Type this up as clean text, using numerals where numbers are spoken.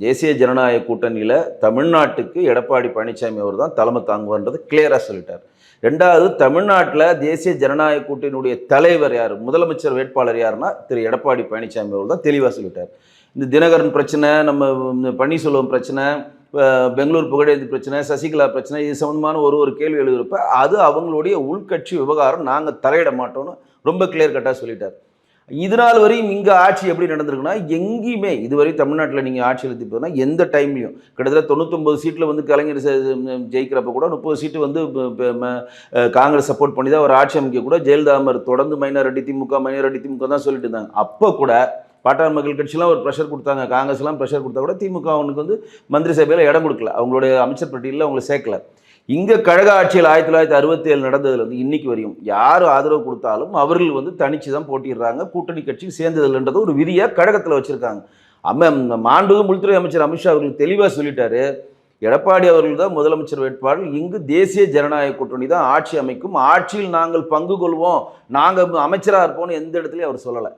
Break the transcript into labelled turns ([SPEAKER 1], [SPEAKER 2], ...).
[SPEAKER 1] தேசிய ஜனநாயக கூட்டணியில் தமிழ்நாட்டுக்கு எடப்பாடி பழனிசாமி அவர் தான் தலைமை தாங்குவார்ன்றது கிளியராக சொல்லிட்டார். ரெண்டாவது, தமிழ்நாட்டில் தேசிய ஜனநாயக கூட்டணியுடைய தலைவர் யார், முதலமைச்சர் வேட்பாளர் யாருன்னா திரு எடப்பாடி பழனிசாமி அவர் தான் தெளிவாக சொல்லிட்டார். இந்த தினகரன் பிரச்சனை, நம்ம பன்னீர்செல்வம் பிரச்சனை, பெங்களூர் புகழேந்தி பிரச்சனை, சசிகலா பிரச்சனை, இது சம்பந்தமான ஒரு கேள்வி எழுதுறப்ப அது அவங்களுடைய உள்கட்சி விவகாரம், நாங்கள் தலையிட மாட்டோம்னு ரொம்ப கிளியர் கட்டாக சொல்லிட்டார். இதனால் வரையும் இங்கே ஆட்சி எப்படி நடந்திருக்குன்னா, எங்கேயுமே இதுவரை தமிழ்நாட்டில் நீங்கள் ஆட்சி எழுதி போதுன்னா எந்த டைம்லையும் கிட்டத்தட்ட 99 சீட்டில் வந்து கலைஞர் ஜெயிக்கிறப்ப கூட 30 சீட்டு வந்து காங்கிரஸ் சப்போர்ட் பண்ணி தான் ஒரு ஆட்சி அமைக்க கூட ஜெயலலிதா தொடர்ந்து மைனாரிட்டி திமுக தான் சொல்லிட்டு இருந்தாங்க. அப்போ கூட பாட்டாளி மக்கள் கட்சியெலாம் ஒரு ப்ரெஷர் கொடுத்தாங்க, காங்கிரஸ்லாம் ப்ரெஷர் கொடுத்தா கூட திமுக அவனுக்கு வந்து மந்திரி சபையில் இடம் கொடுக்கல, அவங்களுடைய அமைச்சர் பட்டியலில் அவங்களை சேர்க்கல. இங்கே கழக ஆட்சியில் 1967 நடந்ததுல வந்து இன்னைக்கு வரையும் யார் ஆதரவு கொடுத்தாலும் அவர்கள் வந்து தனிச்சு தான் போட்டிடுறாங்க, கூட்டணி கட்சி சேர்ந்ததில்லைன்றது ஒரு விதியாக கழகத்தில் வச்சுருக்காங்க. மாண்புமிகு உள்துறை அமைச்சர் அமித்ஷா அவர்கள் தெளிவாக சொல்லிட்டாரு, எடப்பாடி அவர்கள் தான் முதலமைச்சர் வேட்பாளர், இங்கு தேசிய ஜனநாயக கூட்டணி தான் ஆட்சி அமைக்கும், ஆட்சியில் நாங்கள் பங்கு கொள்வோம், நாங்கள் அமைச்சராக இருப்போம்னு எந்த இடத்துலையும் அவர் சொல்லலை.